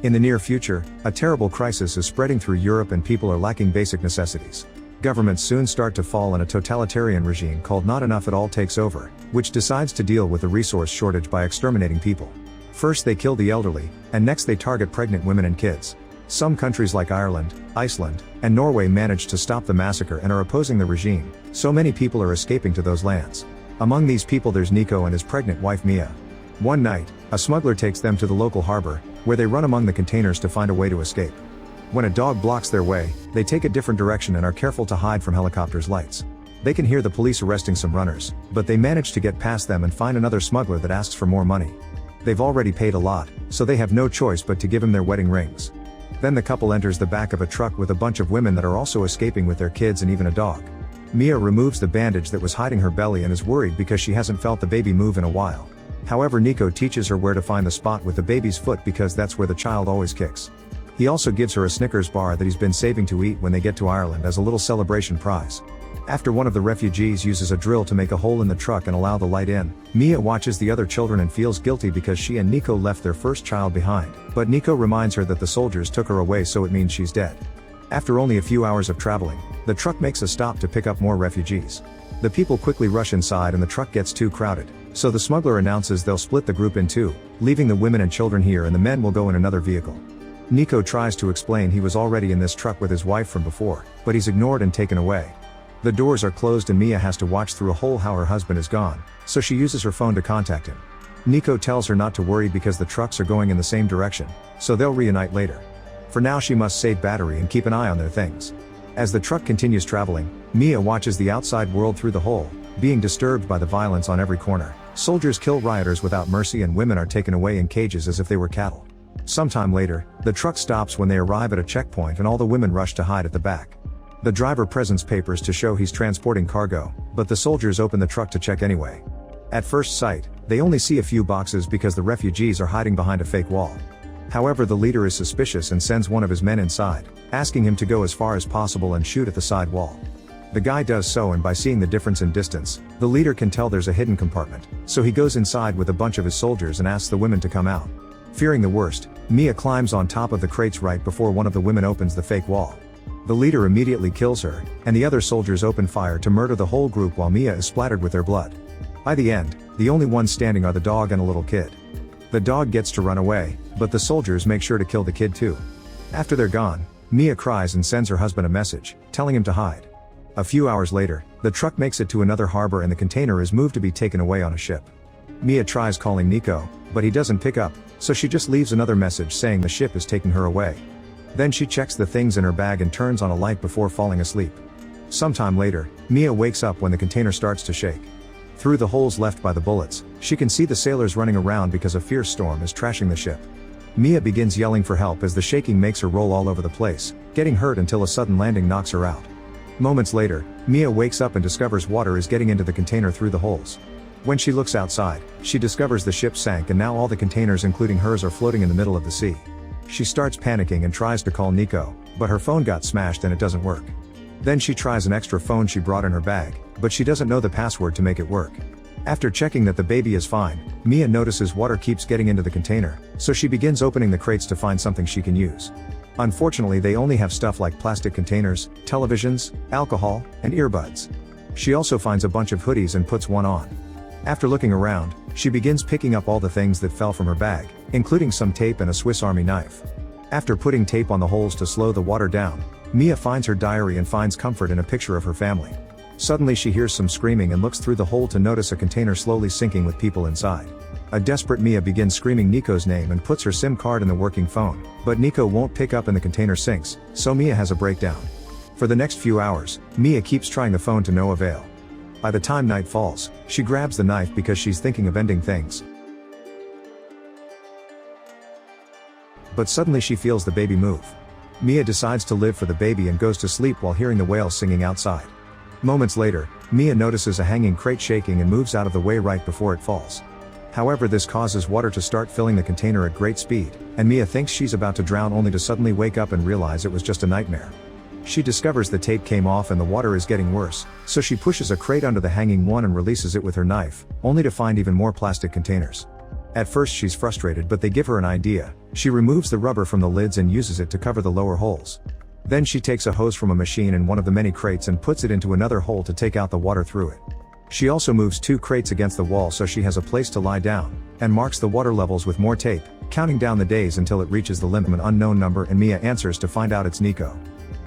In the near future, a terrible crisis is spreading through Europe and people are lacking basic necessities. Governments soon start to fall and a totalitarian regime called Not Enough At All takes over, which decides to deal with the resource shortage by exterminating people. First they kill the elderly, and next they target pregnant women and kids. Some countries like Ireland, Iceland, and Norway managed to stop the massacre and are opposing the regime, so many people are escaping to those lands. Among these people there's Nico and his pregnant wife Mia. One night, a smuggler takes them to the local harbor, where they run among the containers to find a way to escape. When a dog blocks their way, they take a different direction and are careful to hide from helicopters' lights. They can hear the police arresting some runners, but they manage to get past them and find another smuggler that asks for more money. They've already paid a lot, so they have no choice but to give him their wedding rings. Then the couple enters the back of a truck with a bunch of women that are also escaping with their kids and even a dog. Mia removes the bandage that was hiding her belly and is worried because she hasn't felt the baby move in a while. However, Nico teaches her where to find the spot with the baby's foot because that's where the child always kicks. He also gives her a Snickers bar that he's been saving to eat when they get to Ireland as a little celebration prize. After one of the refugees uses a drill to make a hole in the truck and allow the light in, Mia watches the other children and feels guilty because she and Nico left their first child behind, but Nico reminds her that the soldiers took her away, so it means she's dead. After only a few hours of traveling, the truck makes a stop to pick up more refugees. The people quickly rush inside and the truck gets too crowded, so the smuggler announces they'll split the group in two, leaving the women and children here and the men will go in another vehicle. Nico tries to explain he was already in this truck with his wife from before, but he's ignored and taken away. The doors are closed and Mia has to watch through a hole how her husband is gone, so she uses her phone to contact him. Nico tells her not to worry because the trucks are going in the same direction, so they'll reunite later. For now she must save battery and keep an eye on their things. As the truck continues traveling, Mia watches the outside world through the hole, being disturbed by the violence on every corner. Soldiers kill rioters without mercy and women are taken away in cages as if they were cattle. Sometime later, the truck stops when they arrive at a checkpoint and all the women rush to hide at the back. The driver presents papers to show he's transporting cargo, but the soldiers open the truck to check anyway. At first sight, they only see a few boxes because the refugees are hiding behind a fake wall. However, the leader is suspicious and sends one of his men inside, asking him to go as far as possible and shoot at the side wall. The guy does so, and by seeing the difference in distance, the leader can tell there's a hidden compartment, so he goes inside with a bunch of his soldiers and asks the women to come out. Fearing the worst, Mia climbs on top of the crates right before one of the women opens the fake wall. The leader immediately kills her, and the other soldiers open fire to murder the whole group while Mia is splattered with their blood. By the end, the only ones standing are the dog and a little kid. The dog gets to run away, but the soldiers make sure to kill the kid too. After they're gone, Mia cries and sends her husband a message, telling him to hide. A few hours later, the truck makes it to another harbor and the container is moved to be taken away on a ship. Mia tries calling Nico, but he doesn't pick up, so she just leaves another message saying the ship is taking her away. Then she checks the things in her bag and turns on a light before falling asleep. Sometime later, Mia wakes up when the container starts to shake. Through the holes left by the bullets, she can see the sailors running around because a fierce storm is trashing the ship. Mia begins yelling for help as the shaking makes her roll all over the place, getting hurt until a sudden landing knocks her out. Moments later, Mia wakes up and discovers water is getting into the container through the holes. When she looks outside, she discovers the ship sank and now all the containers including hers are floating in the middle of the sea. She starts panicking and tries to call Nico, but her phone got smashed and it doesn't work. Then she tries an extra phone she brought in her bag, but she doesn't know the password to make it work. After checking that the baby is fine, Mia notices water keeps getting into the container, so she begins opening the crates to find something she can use. Unfortunately, they only have stuff like plastic containers, televisions, alcohol, and earbuds. She also finds a bunch of hoodies and puts one on. After looking around, she begins picking up all the things that fell from her bag, including some tape and a Swiss Army knife. After putting tape on the holes to slow the water down, Mia finds her diary and finds comfort in a picture of her family. Suddenly she hears some screaming and looks through the hole to notice a container slowly sinking with people inside. A desperate Mia begins screaming Nico's name and puts her SIM card in the working phone, but Nico won't pick up and the container sinks, so Mia has a breakdown. For the next few hours, Mia keeps trying the phone to no avail. By the time night falls, she grabs the knife because she's thinking of ending things. But suddenly she feels the baby move. Mia decides to live for the baby and goes to sleep while hearing the whales singing outside. Moments later, Mia notices a hanging crate shaking and moves out of the way right before it falls. However, this causes water to start filling the container at great speed, and Mia thinks she's about to drown only to suddenly wake up and realize it was just a nightmare. She discovers the tape came off and the water is getting worse, so she pushes a crate under the hanging one and releases it with her knife, only to find even more plastic containers. At first she's frustrated, but they give her an idea. She removes the rubber from the lids and uses it to cover the lower holes. Then she takes a hose from a machine in one of the many crates and puts it into another hole to take out the water through it. She also moves 2 crates against the wall so she has a place to lie down, and marks the water levels with more tape, counting down the days until it reaches the limit. An unknown number, and Mia answers to find out it's Nico.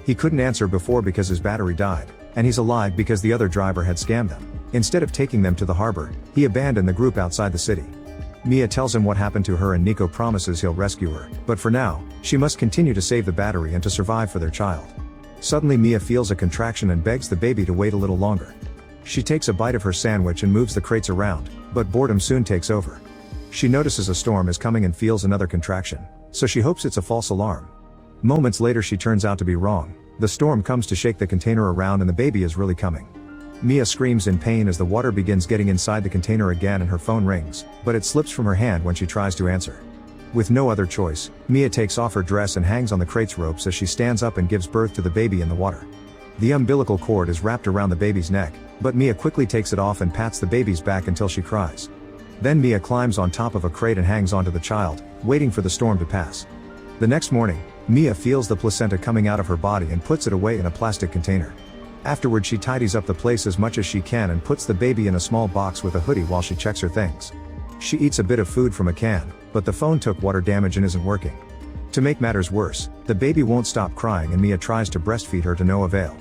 He couldn't answer before because his battery died, and he's alive because the other driver had scammed them. Instead of taking them to the harbor, he abandoned the group outside the city. Mia tells him what happened to her and Nico promises he'll rescue her, but for now, she must continue to save the battery and to survive for their child. Suddenly Mia feels a contraction and begs the baby to wait a little longer. She takes a bite of her sandwich and moves the crates around, but boredom soon takes over. She notices a storm is coming and feels another contraction, so she hopes it's a false alarm. Moments later she turns out to be wrong. The storm comes to shake the container around and the baby is really coming. Mia screams in pain as the water begins getting inside the container again and her phone rings, but it slips from her hand when she tries to answer. With no other choice, Mia takes off her dress and hangs on the crate's ropes as she stands up and gives birth to the baby in the water. The umbilical cord is wrapped around the baby's neck, but Mia quickly takes it off and pats the baby's back until she cries. Then Mia climbs on top of a crate and hangs onto the child, waiting for the storm to pass. The next morning, Mia feels the placenta coming out of her body and puts it away in a plastic container. Afterward she tidies up the place as much as she can and puts the baby in a small box with a hoodie while she checks her things. She eats a bit of food from a can, but the phone took water damage and isn't working. To make matters worse, the baby won't stop crying and Mia tries to breastfeed her to no avail.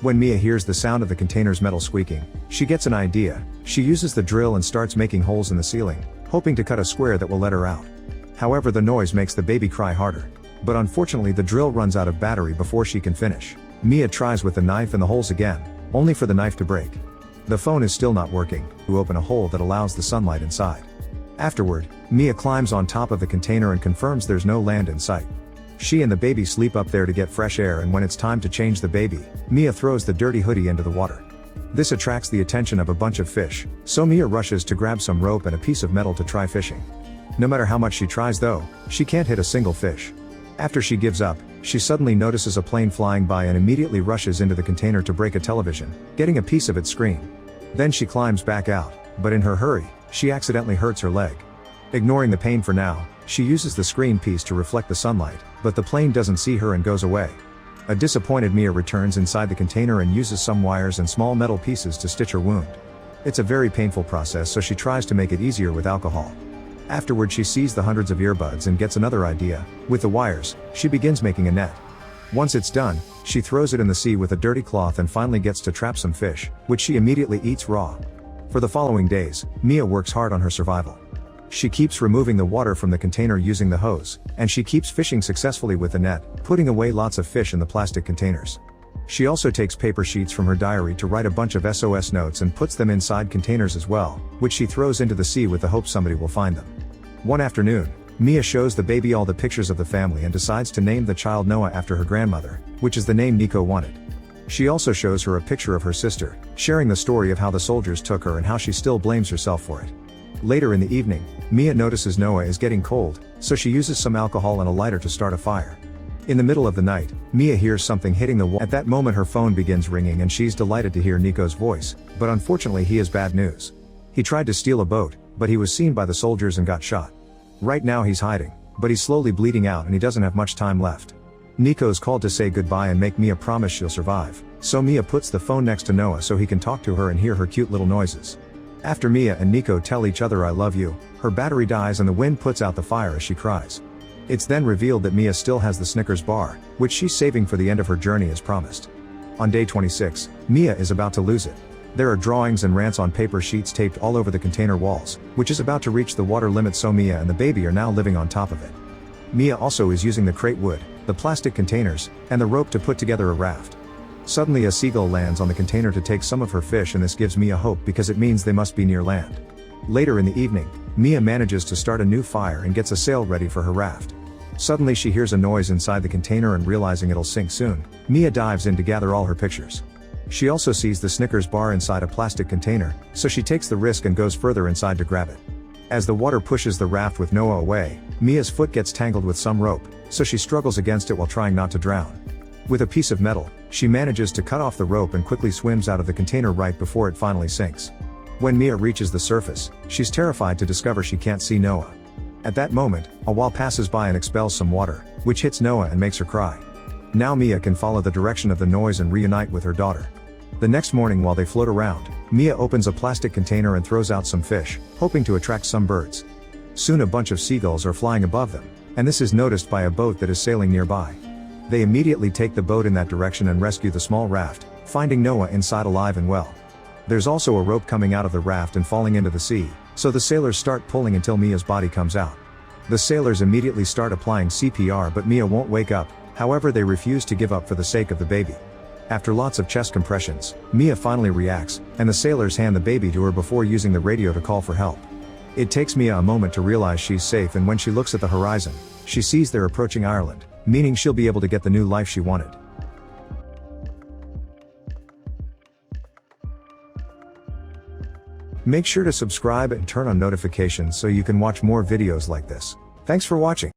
When Mia hears the sound of the container's metal squeaking, she gets an idea. She uses the drill and starts making holes in the ceiling, hoping to cut a square that will let her out. However, the noise makes the baby cry harder. But unfortunately the drill runs out of battery before she can finish. Mia tries with the knife in the holes again, only for the knife to break. The phone is still not working. To open a hole that allows the sunlight inside. Afterward, Mia climbs on top of the container and confirms there's no land in sight. She and the baby sleep up there to get fresh air, and when it's time to change the baby, Mia throws the dirty hoodie into the water. This attracts the attention of a bunch of fish, so Mia rushes to grab some rope and a piece of metal to try fishing. No matter how much she tries though, she can't hit a single fish. After she gives up, she suddenly notices a plane flying by and immediately rushes into the container to break a television, getting a piece of its screen. Then she climbs back out, but in her hurry, she accidentally hurts her leg. Ignoring the pain for now, she uses the screen piece to reflect the sunlight, but the plane doesn't see her and goes away. A disappointed Mia returns inside the container and uses some wires and small metal pieces to stitch her wound. It's a very painful process, so she tries to make it easier with alcohol. Afterward she sees the hundreds of earbuds and gets another idea. With the wires, she begins making a net. Once it's done, she throws it in the sea with a dirty cloth and finally gets to trap some fish, which she immediately eats raw. For the following days, Mia works hard on her survival. She keeps removing the water from the container using the hose, and she keeps fishing successfully with the net, putting away lots of fish in the plastic containers. She also takes paper sheets from her diary to write a bunch of SOS notes and puts them inside containers as well, which she throws into the sea with the hope somebody will find them. One afternoon, Mia shows the baby all the pictures of the family and decides to name the child Noah after her grandmother, which is the name Nico wanted. She also shows her a picture of her sister, sharing the story of how the soldiers took her and how she still blames herself for it. Later in the evening, Mia notices Noah is getting cold, so she uses some alcohol and a lighter to start a fire. In the middle of the night, Mia hears something hitting the wall. At that moment her phone begins ringing and she's delighted to hear Nico's voice, but unfortunately he has bad news. He tried to steal a boat, but he was seen by the soldiers and got shot. Right now he's hiding, but he's slowly bleeding out and he doesn't have much time left. Nico's called to say goodbye and make Mia promise she'll survive, so Mia puts the phone next to Noah so he can talk to her and hear her cute little noises. After Mia and Nico tell each other I love you, her battery dies and the wind puts out the fire as she cries. It's then revealed that Mia still has the Snickers bar, which she's saving for the end of her journey as promised. On day 26, Mia is about to lose it. There are drawings and rants on paper sheets taped all over the container walls, which is about to reach the water limit, so Mia and the baby are now living on top of it. Mia also is using the crate wood, the plastic containers, and the rope to put together a raft. Suddenly a seagull lands on the container to take some of her fish, and this gives Mia hope because it means they must be near land. Later in the evening, Mia manages to start a new fire and gets a sail ready for her raft. Suddenly she hears a noise inside the container and realizing it'll sink soon, Mia dives in to gather all her pictures. She also sees the Snickers bar inside a plastic container, so she takes the risk and goes further inside to grab it. As the water pushes the raft with Noah away, Mia's foot gets tangled with some rope, so she struggles against it while trying not to drown. With a piece of metal, she manages to cut off the rope and quickly swims out of the container right before it finally sinks. When Mia reaches the surface, she's terrified to discover she can't see Noah. At that moment, a wall passes by and expels some water, which hits Noah and makes her cry. Now Mia can follow the direction of the noise and reunite with her daughter. The next morning while they float around, Mia opens a plastic container and throws out some fish, hoping to attract some birds. Soon a bunch of seagulls are flying above them, and this is noticed by a boat that is sailing nearby. They immediately take the boat in that direction and rescue the small raft, finding Noah inside alive and well. There's also a rope coming out of the raft and falling into the sea, so the sailors start pulling until Mia's body comes out. The sailors immediately start applying CPR, but Mia won't wake up, however they refuse to give up for the sake of the baby. After lots of chest compressions, Mia finally reacts, and the sailors hand the baby to her before using the radio to call for help. It takes Mia a moment to realize she's safe, and when she looks at the horizon, she sees they're approaching Ireland, meaning she'll be able to get the new life she wanted. Make sure to subscribe and turn on notifications so you can watch more videos like this. Thanks for watching.